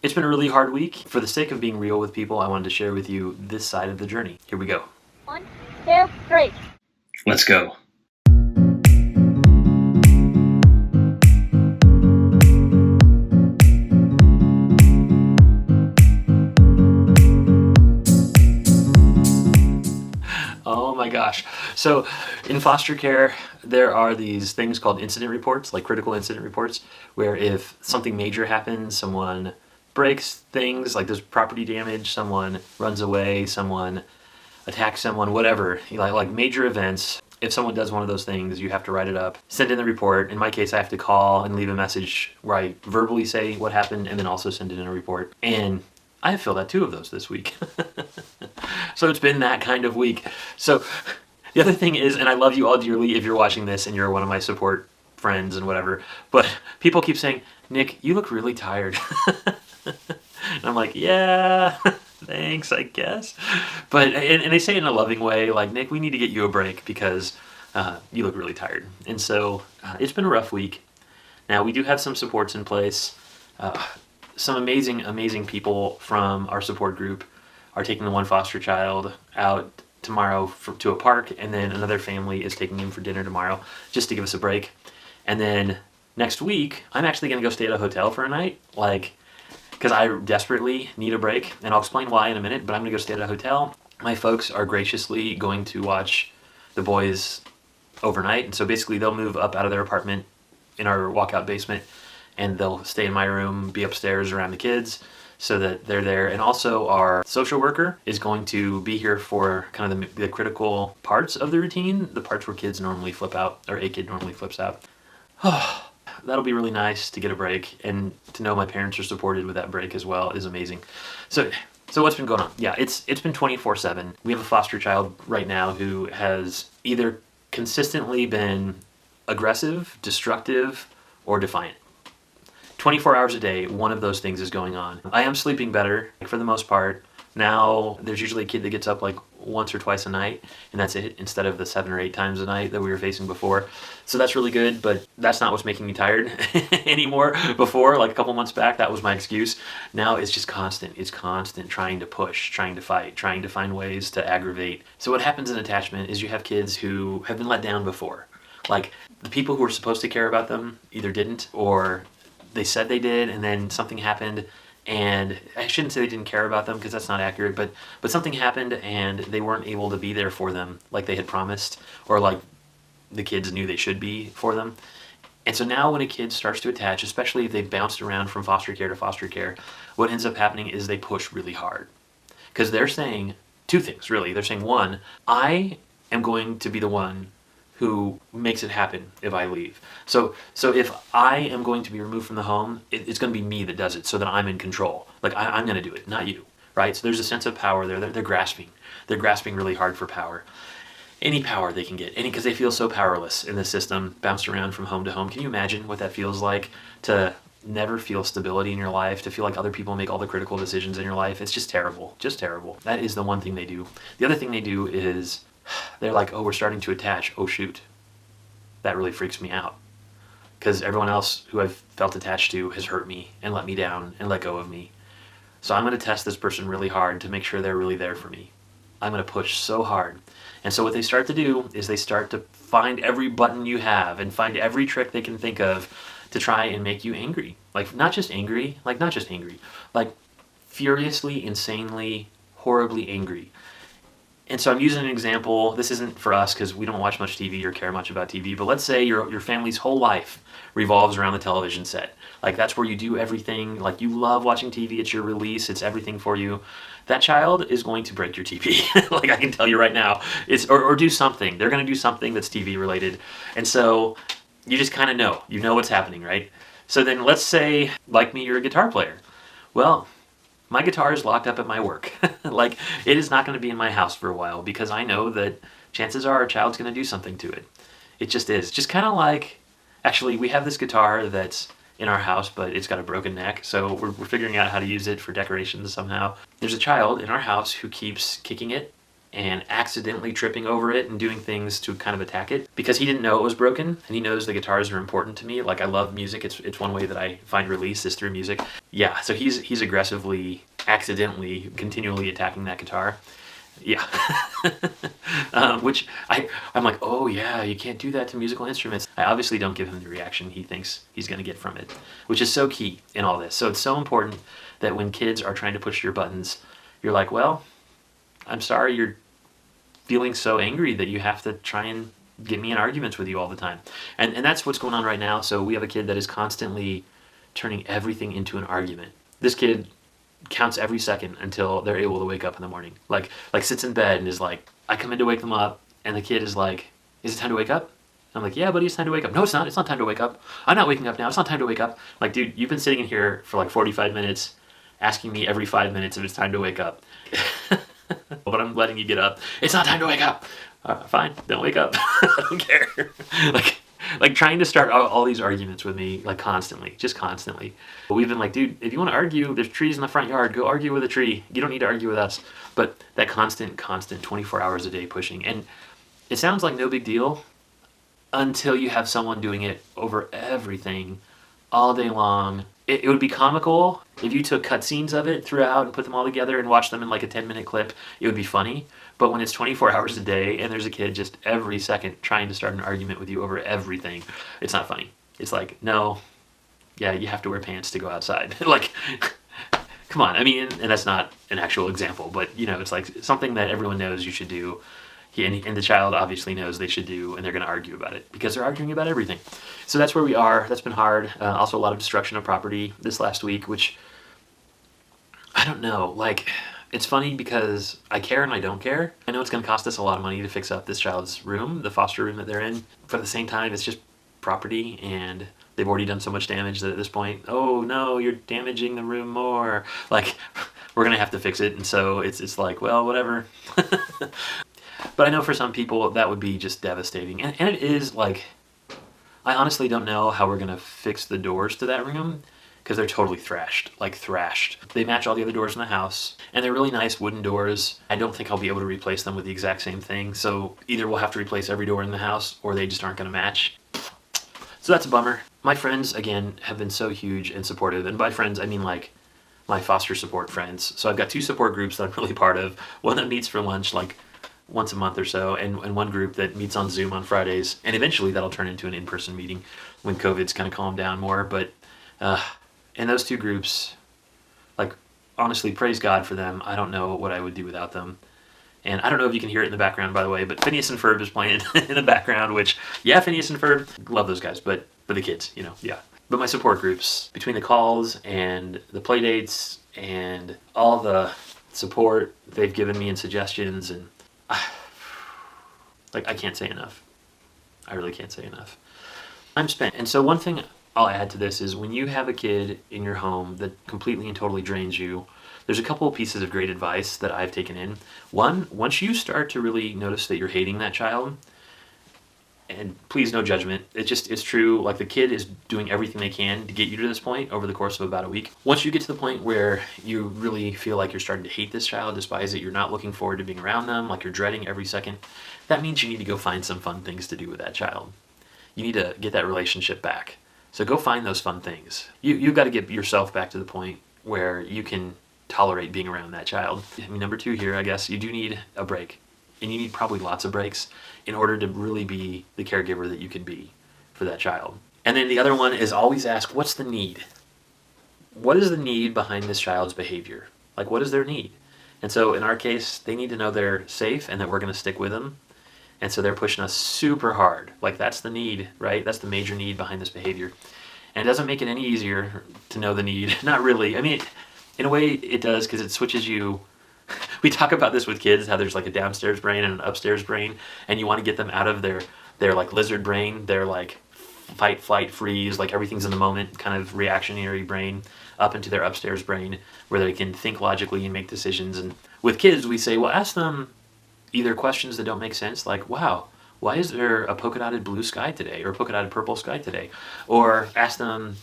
It's been a really hard week. For the sake of being real with people, I wanted to share with you this side of the journey. Here we go. 1, 2, 3. Let's go. Oh my gosh. So in foster care, there are these things called incident reports, like critical incident reports, where if something major happens, someone breaks things, like there's property damage, someone runs away, someone attacks someone, whatever, like major events. If someone does one of those things, you have to write it up, send in the report. In my case, I have to call and leave a message where I verbally say what happened and then also send it in a report. And I have filled out 2 of those this week. So it's been that kind of week. So the other thing is, and I love you all dearly if you're watching this and you're one of my support friends and whatever, but people keep saying, Nick, you look really tired. And I'm like, yeah, thanks, I guess. But, and they say it in a loving way, like, Nick, we need to get you a break because you look really tired. And so it's been a rough week. Now, we do have some supports in place. Some amazing people from our support group are taking the one foster child out tomorrow to a park, and then another family is taking him for dinner tomorrow just to give us a break. And then next week, I'm actually going to go stay at a hotel for a night, because I desperately need a break, and I'll explain why in a minute, but I'm going to go stay at a hotel. My folks are graciously going to watch the boys overnight, and so basically they'll move up out of their apartment in our walkout basement, and they'll stay in my room, be upstairs around the kids, so that they're there. And also our social worker is going to be here for kind of the critical parts of the routine, the parts where kids normally flip out, or a kid normally flips out. That'll be really nice to get a break, and to know my parents are supported with that break as well is amazing. So what's been going on? Yeah, it's been 24/7. We have a foster child right now who has either consistently been aggressive, destructive, or defiant. 24 hours a day, one of those things is going on. I am sleeping better for the most part. Now, there's usually a kid that gets up like once or twice a night, and that's it, instead of the 7 or 8 times a night that we were facing before. So that's really good, but that's not what's making me tired anymore. Before, like a couple months back, that was my excuse. Now it's just constant. It's constant trying to push, trying to fight, trying to find ways to aggravate. So what happens in attachment is you have kids who have been let down before. Like, the people who were supposed to care about them either didn't, or they said they did, and then something happened, and I shouldn't say they didn't care about them because that's not accurate, but something happened and they weren't able to be there for them like they had promised, or like the kids knew they should be for them. And so now when a kid starts to attach, especially if they've bounced around from foster care to foster care, what ends up happening is they push really hard. Because they're saying 2 things, really. They're saying, 1, I am going to be the one who makes it happen if I leave. So if I am going to be removed from the home, it's going to be me that does it, so that I'm in control. Like, I'm going to do it, not you, right? So there's a sense of power there. They're grasping. They're grasping really hard for power. Any power they can get, because they feel so powerless in this system, bounced around from home to home. Can you imagine what that feels like, to never feel stability in your life, to feel like other people make all the critical decisions in your life? It's just terrible, just terrible. That is the one thing they do. The other thing they do is, they're like, oh, we're starting to attach. Oh, shoot. That really freaks me out. Because everyone else who I've felt attached to has hurt me and let me down and let go of me. So I'm going to test this person really hard to make sure they're really there for me. I'm going to push so hard. And so what they start to do is they start to find every button you have and find every trick they can think of to try and make you angry. Like, not just angry, like furiously, insanely, horribly angry. And so I'm using an example. This isn't for us because we don't watch much TV or care much about TV, but let's say your family's whole life revolves around the television set. Like, that's where you do everything. Like, you love watching TV. It's your release. It's everything for you. That child is going to break your TV. Like, I can tell you right now. Or do something. They're going to do something that's TV related. And so you just kind of know. You know what's happening, right? So then let's say, like me, you're a guitar player. Well, my guitar is locked up at my work. Like, it is not going to be in my house for a while, because I know that chances are a child's going to do something to it. It just is. Just kind of like, actually, we have this guitar that's in our house, but it's got a broken neck, so we're figuring out how to use it for decorations somehow. There's a child in our house who keeps kicking it and accidentally tripping over it and doing things to kind of attack it because he didn't know it was broken, and he knows the guitars are important to me. Like, I love music. It's one way that I find release is through music. Yeah, so he's aggressively, accidentally, continually attacking that guitar. Yeah. Which I'm like, oh yeah, you can't do that to musical instruments. I obviously don't give him the reaction he thinks he's going to get from it, which is so key in all this. So it's so important that when kids are trying to push your buttons, you're like, well, I'm sorry you're feeling so angry that you have to try and get me in arguments with you all the time. And that's what's going on right now. So we have a kid that is constantly turning everything into an argument. This kid counts every second until they're able to wake up in the morning. Like sits in bed and is like, I come in to wake them up, and the kid is like, is it time to wake up? I'm like, yeah, buddy, it's time to wake up. No, it's not. It's not time to wake up. I'm not waking up now. It's not time to wake up. Like, dude, you've been sitting in here for like 45 minutes asking me every 5 minutes if it's time to wake up. But I'm letting you get up. It's not time to wake up. Fine, don't wake up. I don't care. like trying to start all these arguments with me, like constantly, just constantly. But we've been like, dude, if you want to argue, there's trees in the front yard. Go argue with a tree. You don't need to argue with us. But that constant 24 hours a day pushing. And it sounds like no big deal until you have someone doing it over everything all day long. It would be comical if you took cutscenes of it throughout and put them all together and watched them in like a 10-minute clip. It would be funny. But when it's 24 hours a day and there's a kid just every second trying to start an argument with you over everything, it's not funny. It's like, no, yeah, you have to wear pants to go outside. Like, come on. I mean, and that's not an actual example, but it's like something that everyone knows you should do. And the child obviously knows they should do, and they're going to argue about it because they're arguing about everything. So that's where we are. That's been hard. Also, a lot of destruction of property this last week, which I don't know. Like, it's funny because I care and I don't care. I know it's going to cost us a lot of money to fix up this child's room, the foster room that they're in. But at the same time, it's just property, and they've already done so much damage that at this point, oh no, you're damaging the room more. Like, we're going to have to fix it. And so it's like, well, whatever. But I know for some people that would be just devastating. And it is like, I honestly don't know how we're going to fix the doors to that room because they're totally thrashed. They match all the other doors in the house, and they're really nice wooden doors. I don't think I'll be able to replace them with the exact same thing. So either we'll have to replace every door in the house or they just aren't going to match. So that's a bummer. My friends, again, have been so huge and supportive. And by friends, I mean like my foster support friends. So I've got 2 support groups that I'm really part of. One that meets for lunch like once a month or so, and one group that meets on Zoom on Fridays, and eventually that'll turn into an in-person meeting when COVID's kind of calmed down more. But in those 2 groups, like, honestly, praise God for them. I don't know what I would do without them. And I don't know if you can hear it in the background, by the way, but Phineas and Ferb is playing in the background, which, yeah, Phineas and Ferb, love those guys, but for the kids, yeah. But my support groups, between the calls and the play dates and all the support they've given me and suggestions, and like, I can't say enough. I really can't say enough. I'm spent. And so one thing I'll add to this is when you have a kid in your home that completely and totally drains you, there's a couple of pieces of great advice that I've taken in. One, once you start to really notice that you're hating that child, and please, no judgment, it's true, like the kid is doing everything they can to get you to this point over the course of about a week. Once you get to the point where you really feel like you're starting to hate this child, despise it, you're not looking forward to being around them, like you're dreading every second, that means you need to go find some fun things to do with that child. You need to get that relationship back. So go find those fun things. You've got to get yourself back to the point where you can tolerate being around that child. I mean, number 2 here, I guess, you do need a break. And you need probably lots of breaks in order to really be the caregiver that you can be for that child. And then the other one is always ask, what's the need? What is the need behind this child's behavior? Like, what is their need? And so in our case, they need to know they're safe and that we're going to stick with them. And so they're pushing us super hard. Like, that's the need, right? That's the major need behind this behavior. And it doesn't make it any easier to know the need. Not really. I mean, in a way it does, because it switches you. We talk about this with kids, how there's like a downstairs brain and an upstairs brain, and you want to get them out of their like lizard brain, their like fight, flight, freeze, like everything's in the moment kind of reactionary brain, up into their upstairs brain where they can think logically and make decisions. And with kids, we say, well, ask them either questions that don't make sense, like, wow, why is there a polka dotted blue sky today or a polka dotted purple sky today? Or ask them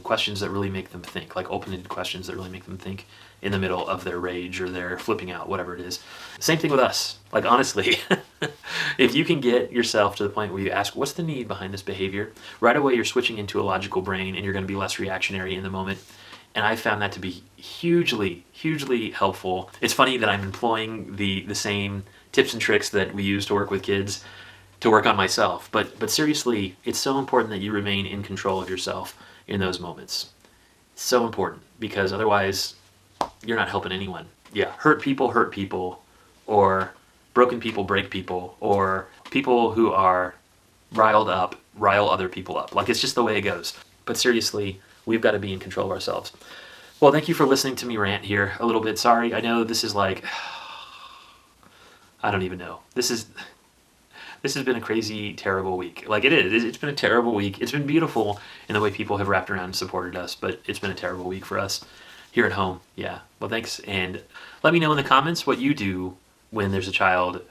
questions that really make them think, like open-ended questions that really make them think in the middle of their rage or their flipping out, whatever it is. Same thing with us. Like, honestly, if you can get yourself to the point where you ask, what's the need behind this behavior? Right away, you're switching into a logical brain and you're going to be less reactionary in the moment. And I found that to be hugely, hugely helpful. It's funny that I'm employing the same tips and tricks that we use to work with kids to work on myself. But seriously, it's so important that you remain in control of yourself in those moments. So important, because otherwise you're not helping anyone. Yeah, hurt people, or broken people break people, or people who are riled up rile other people up. Like, it's just the way it goes. But seriously, we've got to be in control of ourselves. Well, thank you for listening to me rant here a little bit. Sorry, I know this is like, I don't even know. This has been a crazy, terrible week. Like, it is. It's been a terrible week. It's been beautiful in the way people have wrapped around and supported us, but it's been a terrible week for us here at home. Yeah. Well, thanks. And let me know in the comments what you do when there's a child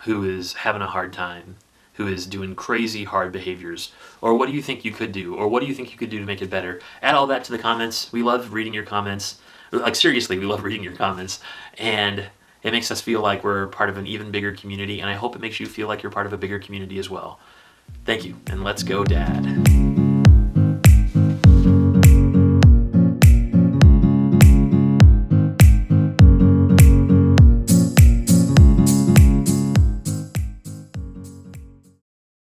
who is having a hard time, who is doing crazy hard behaviors, or what do you think you could do, or what do you think you could do to make it better? Add all that to the comments. We love reading your comments. Like, seriously, we love reading your comments, and it makes us feel like we're part of an even bigger community, and I hope it makes you feel like you're part of a bigger community as well. Thank you, and let's go, Dad.